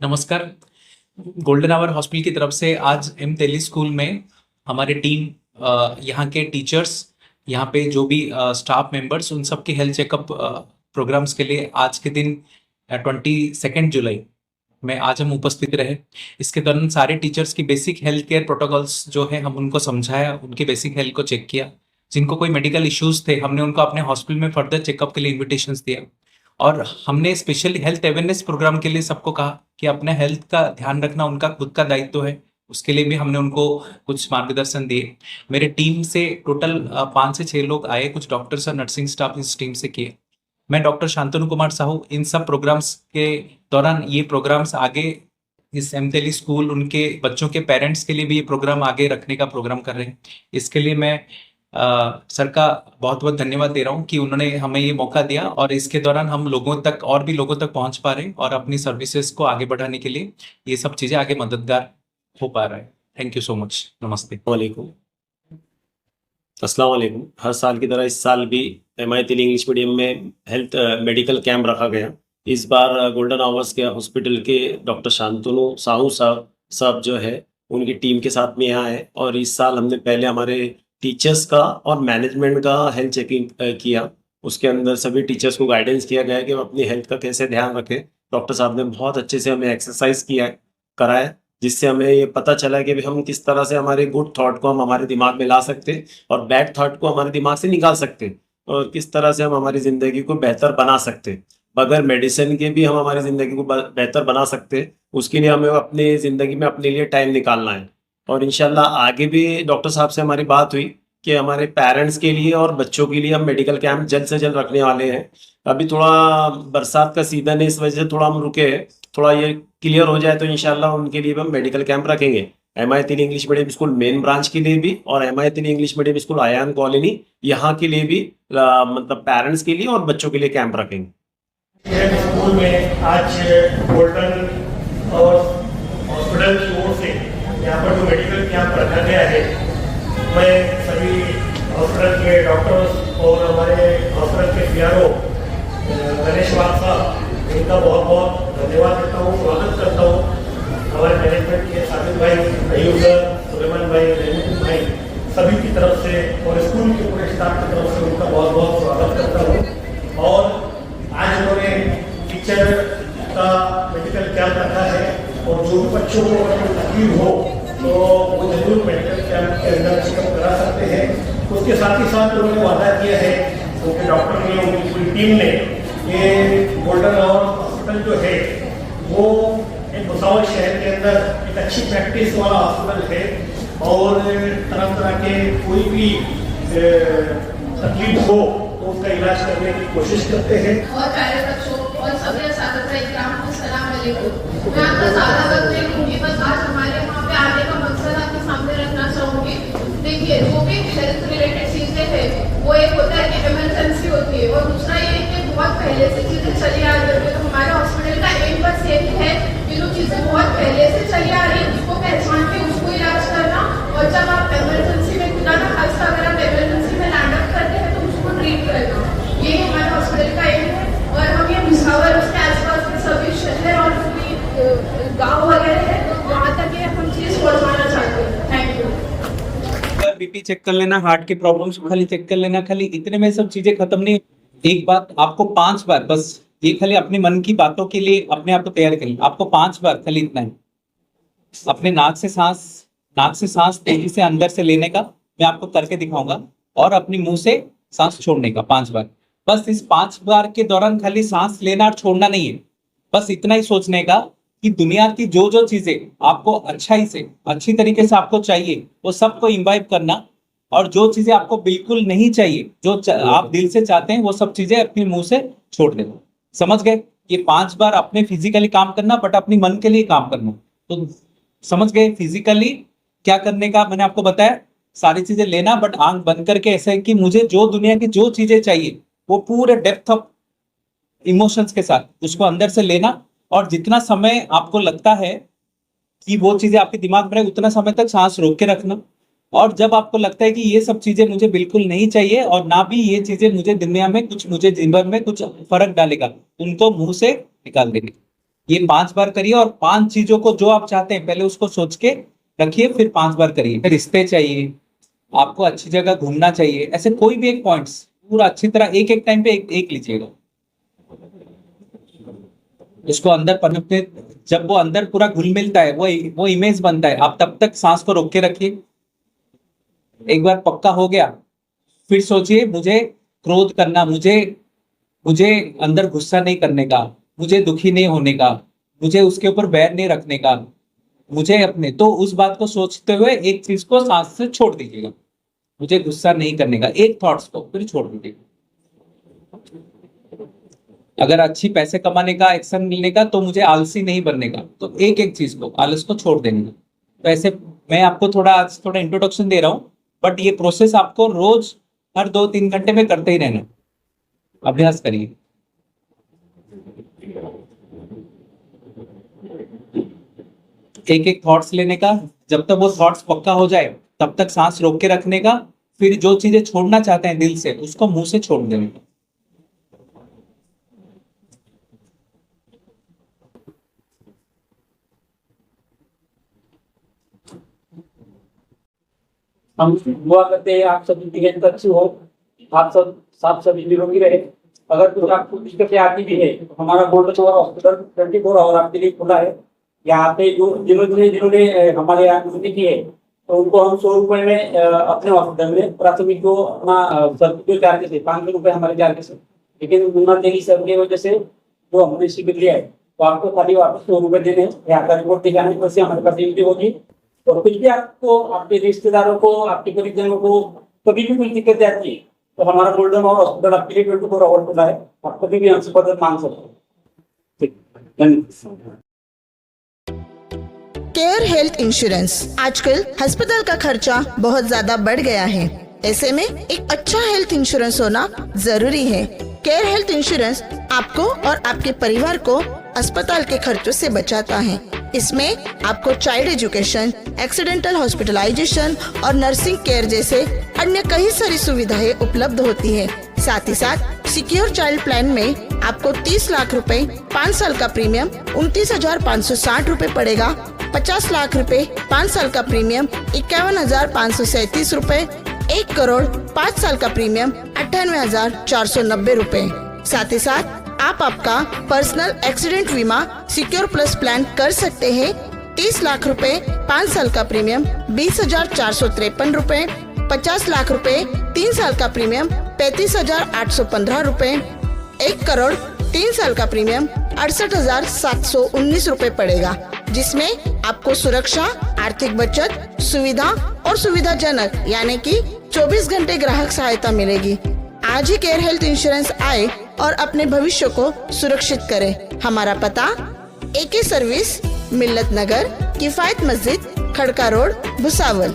नमस्कार। Golden hour hospital की तरफ से आज एम तेली स्कूल में हमारी टीम, यहाँ के टीचर्स, यहाँ पे जो भी स्टाफ मेंबर्स, उन सब के हेल्थ चेकअप प्रोग्राम्स के लिए आज के दिन 22 जुलाई में आज हम उपस्थित रहे। इसके दौरान सारे टीचर्स की बेसिक हेल्थ केयर प्रोटोकॉल्स जो है हम उनको समझाया, उनकी बेसिक हेल्थ को चेक किया। जिनको कोई मेडिकल इश्यूज थे हमने उनको अपने हॉस्पिटल में फर्दर चेकअप के लिए इन्विटेशंस दिया। और हमने स्पेशली हेल्थ अवेयरनेस प्रोग्राम के लिए सबको कहा कि अपने हेल्थ का ध्यान रखना उनका खुद का दायित्व है। उसके लिए भी हमने उनको कुछ मार्गदर्शन दिए। मेरे टीम से टोटल 5 से 6 लोग आए, कुछ डॉक्टर्स और नर्सिंग स्टाफ इस टीम से किए। मैं डॉक्टर शांतनु कुमार साहू इन सब प्रोग्राम्स के दौरान ये प्रोग्राम्स आगे इस एमतेली स्कूल, उनके बच्चों के पेरेंट्स के लिए भी ये प्रोग्राम आगे रखने का प्रोग्राम कर रहे हैं। इसके लिए मैं सर का बहुत बहुत धन्यवाद दे रहा हूँ कि उन्होंने हमें ये मौका दिया और इसके दौरान हम लोगों तक और भी लोगों तक पहुंच पा रहे हैं और अपनी सर्विसेज को आगे बढ़ाने के लिए ये सब चीजें आगे मददगार हो पा रहा है। Thank you so much. नमस्ते। वालेकुम अस्सलाम वालेकुम। हर साल की तरह इस साल भी एमआई तिली इंग्लिश मीडियम में हेल्थ मेडिकल कैंप रखा गया। इस बार गोल्डन आवर्स के हॉस्पिटल के डॉक्टर शांतनु साहू साहब जो है उनकी टीम के साथ में यहाँ है। और इस साल हमने पहले हमारे टीचर्स का और मैनेजमेंट का हेल्थ चेकिंग किया। उसके अंदर सभी टीचर्स को गाइडेंस किया गया कि वो अपनी हेल्थ का कैसे ध्यान रखें। डॉक्टर साहब ने बहुत अच्छे से हमें एक्सरसाइज किया कराया, जिससे हमें ये पता चला कि हम किस तरह से हमारे गुड थॉट को हम हमारे दिमाग में ला सकते और बैड थॉट को हमारे दिमाग से निकाल सकते और किस तरह से हम हमारी ज़िंदगी को बेहतर बना सकते। बगैर मेडिसिन के भी हम हमारी ज़िंदगी को बेहतर बना सकते। उसके लिए हमें अपनी ज़िंदगी में अपने लिए टाइम निकालना है। और इंशाल्लाह आगे भी डॉक्टर साहब से हमारी बात हुई कि हमारे पेरेंट्स के लिए और बच्चों के लिए हम मेडिकल कैंप जल्द से जल्द रखने वाले हैं। अभी थोड़ा बरसात का सीज़न है, इस वजह से थोड़ा हम रुके हैं। थोड़ा ये क्लियर हो जाए तो इंशाल्लाह उनके लिए भी हम मेडिकल कैंप रखेंगे। MI Tili English medium school main branch के लिए भी और MI Tili English medium school Ayan colony यहाँ के लिए भी मतलब पेरेंट्स के लिए और बच्चों के लिए कैंप रखेंगे। स्कूल में आज गोल्डन और हॉस्पिटल की ओर से यहाँ पर जो मेडिकल कैंप रखा गया है, मैं सभी हॉस्पिटल के डॉक्टर्स और हमारे हॉस्पिटल के पीआरओ गणेश साहब, इनका बहुत बहुत धन्यवाद देता हूँ, स्वागत करता हूँ। हमारे मैनेजमेंट के साबित भाई, अयूब सर, सुलेमान भाई, रहमान भाई, सभी की तरफ से और स्कूल के पूरे स्टाफ की तरफ से उनका बहुत बहुत स्वागत करता हूँ। और आज उन्होंने टीचर का मेडिकल कैंप रखा है और जो भी बच्चों को अगर तकलीफ हो तो वो जरूर मेडिकल कैंप के अंदर चेकअप करा सकते हैं। उसके साथ ही साथ उन्होंने वादा किया है, उनके डॉक्टर ने, उनकी पूरी टीम ने, ये गोल्डन आवर हॉस्पिटल जो है वो एक भुसावल शहर के अंदर एक अच्छी प्रैक्टिस वाला हॉस्पिटल है और तरह तरह के कोई भी तकलीफ हो तो उसका इलाज करने की कोशिश करते हैं। और प्यारे बच्चों और सभी असातिज़ा इकराम को सलाम अलैकुम। मैं आपका ज़्यादा वक्त नहीं लूँगी, बस आज हमारे वहाँ पे आने का मकसद आपके सामने रखना चाहूँगी। देखिए, जो भी हेल्थ रिलेटेड चीज़ें हैं वो एक होता है कि इमरजेंसी होती है और दूसरा ये कि बहुत पहले से चीज़ें चली आ रही है। तो हमारे हॉस्पिटल का एम बस यही है कि जो चीज़ें बहुत पहले से चली आ रही है उसको पहचान के उसको इलाज करना, और जब आप इमरजेंसी में खुदा ना खास्ता अगर आप इमरजेंसी में लैंड अप करते हैं तो उसको ट्रीट करना, ये हमारे हॉस्पिटल का एम है। और हम ये भुसावल उसके आसपास के सभी शहर और गाँव वगैरह है वहाँ तक ये हम चीज़ पहुँचाना चाहते हैं। Thank you. बीपी चेक कर लेना, हार्ट की प्रॉब्लम्स को खाली चेक कर लेना, खाली इतने में सब चीजें खत्म नहीं। एक बात आपको 5 बार, बस ये खाली अपने मन की बातों के लिए अपने आप को तैयार करिए। आपको 5 बार खाली इतना है, अपने नाक से सांस तेजी से अंदर से लेने का मैं आपको करके दिखाऊंगा और अपनी मुंह से सांस छोड़ने का 5 बार। बस इस 5 बार के दौरान खाली सांस लेना और छोड़ना नहीं है, बस इतना ही सोचने का कि दुनिया की जो जो चीजें आपको अच्छाई से अच्छी तरीके से आपको चाहिए वो सबको इम्बाइब करना, और जो चीजें आपको बिल्कुल नहीं चाहिए, जो आप दिल से चाहते हैं, वो सब चीजें अपने मुंह से छोड़ देना। समझ गए? ये 5 बार अपने फिजिकली काम करना बट अपनी मन के लिए काम करना। तो समझ गए फिजिकली क्या करने का मैंने आपको बताया, सारी चीजें लेना बट आंख बंद करके, ऐसे कि मुझे जो दुनिया की जो चीजें चाहिए वो पूरे डेप्थ ऑफ इमोशंस के साथ उसको अंदर से लेना, और जितना समय आपको लगता है कि वो चीजें आपके दिमाग में उतना समय तक सांस रोक के रखना। और जब आपको लगता है कि ये सब चीजें मुझे बिल्कुल नहीं चाहिए और ना भी ये चीजें मुझे दुनिया में कुछ, मुझे जीवन में कुछ फर्क डालेगा, उनको मुंह से निकाल देंगे। ये 5 बार करिए और 5 चीजों को जो आप चाहते हैं पहले उसको सोच के रखिए, फिर 5 बार करिए। फिर रिश्ते चाहिए, आपको अच्छी जगह घूमना चाहिए, ऐसे कोई भी एक पॉइंट्स पूरा अच्छी तरह एक टाइम पे एक लीजिएगा। उसको अंदर पनपने, जब वो अंदर पूरा घुल मिलता है, वो इमेज बनता है, आप तब तक सांस को रोक के रखिए। एक बार पक्का हो गया, फिर सोचिए मुझे क्रोध करना, मुझे अंदर गुस्सा नहीं करने का, मुझे दुखी नहीं होने का, मुझे उसके ऊपर बैर नहीं रखने का, मुझे अपने, तो उस बात को सोचते हुए एक चीज को सांस से छोड़ दीजिएगा। मुझे गुस्सा नहीं करने का, एक थॉट्स को फिर छोड़ दीजिएगा। अगर अच्छी पैसे कमाने का, एक्शन मिलने का, तो मुझे आलसी नहीं बनने का, तो एक चीज को, आलस को छोड़ देने का। तो ऐसे मैं आपको आज थोड़ा इंट्रोडक्शन दे रहा हूँ, बट ये प्रोसेस आपको रोज हर 2-3 घंटे में करते ही रहना, अभ्यास करिए। एक थॉट्स लेने का, जब तक वो थॉट्स पक्का हो जाए तब तक सांस रोक के रखने का, फिर जो चीजें छोड़ना चाहते हैं दिल से उसको मुंह से छोड़ देने का। हम दुआ करते हैं आप सभी की हेल्थ अच्छी हो, आप सब साफ सभी निरोगी रहे। अगर कुछ आपको दिक्कतें आती भी है तो हमारा गोल्डन आवर हॉस्पिटल 24 आवर आपके लिए खुला है। यहाँ पे जो जिन्होंने हमारे यहाँ विजिट की है तो उनको हम 100 रुपए में अपने हॉस्पिटल में प्राथमिक को अपना जो चार्जेस है 500 रुपए हमारे चार्जेस है, लेकिन गुना तेरी सब की वजह से जो हमने शिविर लिया है तो आपको खाली वापस 100 रुपए देने, यहाँ का रिपोर्ट दिखाने वैसे हमारे पास ड्यूटी होगी। और कुछ भी आपको, आपके रिश्तेदारों को, आपके परिजनों को कभी भी कोई दिक्कत आती है तो हमारा गोल्डन आवर हॉस्पिटल आपके लिए 24 आवर खुला है, आप कभी भी हमसे मदद मांग सकते हैं। ठीक, धन्यवाद। Care health insurance. आजकल अस्पताल का खर्चा बहुत ज्यादा बढ़ गया है, ऐसे में एक अच्छा हेल्थ इंश्योरेंस होना जरूरी है। केयर हेल्थ इंश्योरेंस आपको और आपके परिवार को अस्पताल के खर्चों से बचाता है। इसमें आपको चाइल्ड एजुकेशन, एक्सीडेंटल हॉस्पिटलाइजेशन और नर्सिंग केयर जैसे अन्य कई सारी सुविधाएं उपलब्ध होती है। साथ ही साथ सिक्योर चाइल्ड प्लान में आपको 30 लाख रुपए 5 साल का प्रीमियम 29,560 रुपए पड़ेगा। 50 लाख रुपए 5 साल का प्रीमियम 51,537 रुपए। 1 करोड़ 5 साल का प्रीमियम 98,490 रुपए। साथ ही साथ आप आपका पर्सनल एक्सीडेंट बीमा सिक्योर प्लस प्लान कर सकते हैं। 30 लाख रुपए 5 साल का प्रीमियम 20,453 रुपए। 50 लाख रुपए 3 साल का प्रीमियम 35,815 रुपए। 1 करोड़ 3 साल का प्रीमियम 68,719 रुपए पड़ेगा, जिसमें आपको सुरक्षा, आर्थिक बचत, सुविधा और सुविधाजनक यानी कि 24 घंटे ग्राहक सहायता मिलेगी। आज ही केयर हेल्थ इंश्योरेंस आए और अपने भविष्य को सुरक्षित करें। हमारा पता AK सर्विस, मिल्लत नगर, किफायत मस्जिद, खड़का रोड, भुसावल।